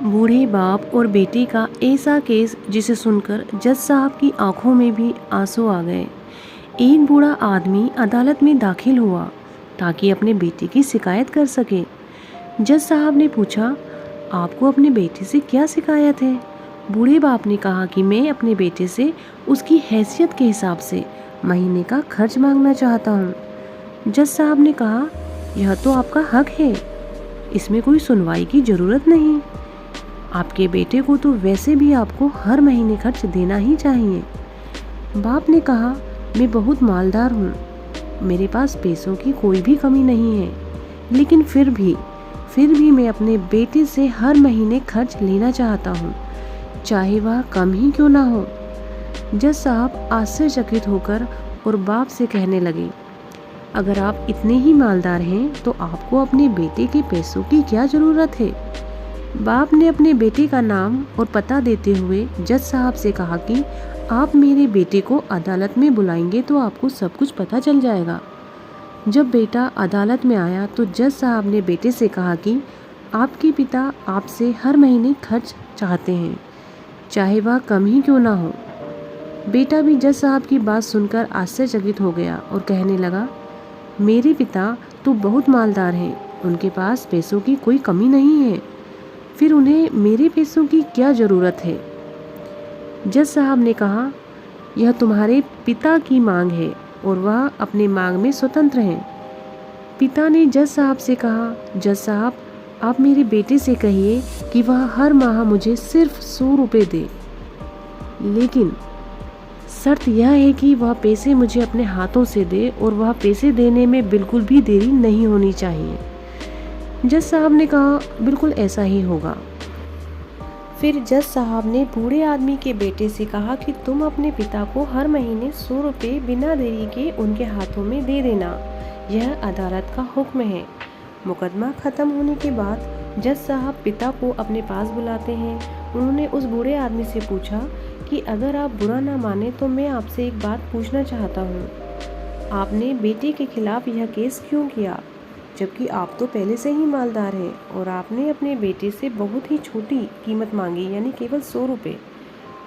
बूढ़े बाप और बेटी का ऐसा केस जिसे सुनकर जज साहब की आंखों में भी आंसू आ गए। एक बूढ़ा आदमी अदालत में दाखिल हुआ ताकि अपने बेटे की शिकायत कर सके। जज साहब ने पूछा, आपको अपने बेटे से क्या शिकायत है? बूढ़े बाप ने कहा कि मैं अपने बेटे से उसकी हैसियत के हिसाब से महीने का खर्च मांगना चाहता हूँ। जज साहब ने कहा, यह तो आपका हक है, इसमें कोई सुनवाई की ज़रूरत नहीं। आपके बेटे को तो वैसे भी आपको हर महीने खर्च देना ही चाहिए। बाप ने कहा, मैं बहुत मालदार हूँ, मेरे पास पैसों की कोई भी कमी नहीं है, लेकिन फिर भी मैं अपने बेटे से हर महीने खर्च लेना चाहता हूँ, चाहे वह कम ही क्यों ना हो। जज साहब आश्चर्यचकित होकर और बाप से कहने लगे, अगर आप इतने ही मालदार हैं तो आपको अपने बेटे के पैसों की क्या ज़रूरत है? बाप ने अपने बेटे का नाम और पता देते हुए जज साहब से कहा कि आप मेरे बेटे को अदालत में बुलाएंगे तो आपको सब कुछ पता चल जाएगा। जब बेटा अदालत में आया तो जज साहब ने बेटे से कहा कि आपके पिता आपसे हर महीने खर्च चाहते हैं, चाहे वह कम ही क्यों ना हो। बेटा भी जज साहब की बात सुनकर आश्चर्यचकित हो गया और कहने लगा, मेरे पिता तो बहुत मालदार हैं, उनके पास पैसों की कोई कमी नहीं है, फिर उन्हें मेरे पैसों की क्या ज़रूरत है? जज साहब ने कहा, यह तुम्हारे पिता की मांग है और वह अपने मांग में स्वतंत्र हैं। पिता ने जज साहब से कहा, जज साहब, आप मेरे बेटे से कहिए कि वह हर माह मुझे सिर्फ 100 रुपये दे, लेकिन शर्त यह है कि वह पैसे मुझे अपने हाथों से दे और वह पैसे देने में बिल्कुल भी देरी नहीं होनी चाहिए। जज साहब ने कहा, बिल्कुल ऐसा ही होगा। फिर जज साहब ने बूढ़े आदमी के बेटे से कहा कि तुम अपने पिता को हर महीने 100 रुपये बिना देरी के उनके हाथों में दे देना, यह अदालत का हुक्म है। मुकदमा खत्म होने के बाद जज साहब पिता को अपने पास बुलाते हैं। उन्होंने उस बूढ़े आदमी से पूछा कि अगर आप बुरा ना माने तो मैं आपसे एक बात पूछना चाहता हूँ, आपने बेटे के खिलाफ यह केस क्यों किया, जबकि आप तो पहले से ही मालदार हैं और आपने अपने बेटे से बहुत ही छोटी कीमत मांगी, यानी केवल 100 रुपये।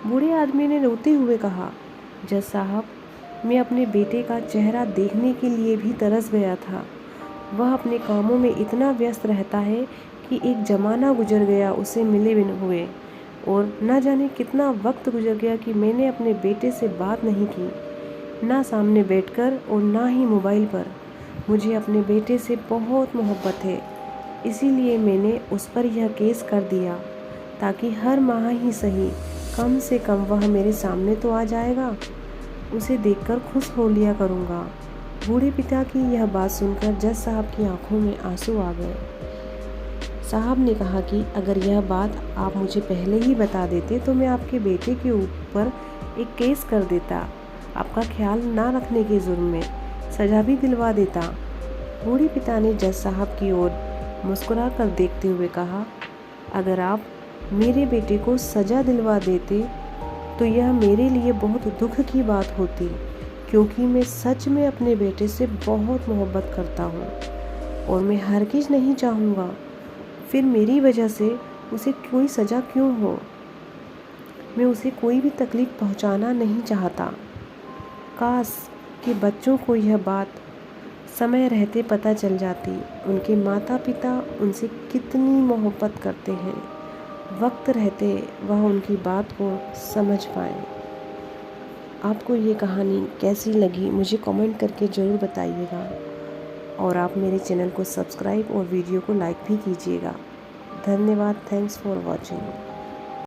बूढ़े आदमी ने रोते हुए कहा, जज साहब, मैं अपने बेटे का चेहरा देखने के लिए भी तरस गया था। वह अपने कामों में इतना व्यस्त रहता है कि एक ज़माना गुजर गया उसे मिले बिन हुए, और न जाने कितना वक्त गुजर गया कि मैंने अपने बेटे से बात नहीं की, ना सामने बैठकर और ना ही मोबाइल पर। मुझे अपने बेटे से बहुत मोहब्बत है, इसीलिए मैंने उस पर यह केस कर दिया ताकि हर माह ही सही कम से कम वह मेरे सामने तो आ जाएगा, उसे देखकर खुश हो लिया करूँगा। बूढ़े पिता की यह बात सुनकर जज साहब की आंखों में आंसू आ गए। साहब ने कहा कि अगर यह बात आप मुझे पहले ही बता देते तो मैं आपके बेटे के ऊपर एक केस कर देता, आपका ख्याल ना रखने के जुर्म में सजा भी दिलवा देता। बूढ़े पिता ने जज साहब की ओर मुस्कुरा कर देखते हुए कहा, अगर आप मेरे बेटे को सजा दिलवा देते तो यह मेरे लिए बहुत दुख की बात होती, क्योंकि मैं सच में अपने बेटे से बहुत मोहब्बत करता हूँ और मैं हरगिज़ नहीं चाहूँगा फिर मेरी वजह से उसे कोई सज़ा क्यों हो। मैं उसे कोई भी तकलीफ़ पहुँचाना नहीं चाहता। काश कि बच्चों को यह बात समय रहते पता चल जाती, उनके माता पिता उनसे कितनी मोहब्बत करते हैं, वक्त रहते वह उनकी बात को समझ पाएँ। आपको ये कहानी कैसी लगी मुझे कमेंट करके ज़रूर बताइएगा, और आप मेरे चैनल को सब्सक्राइब और वीडियो को लाइक भी कीजिएगा। धन्यवाद। Thanks for watching.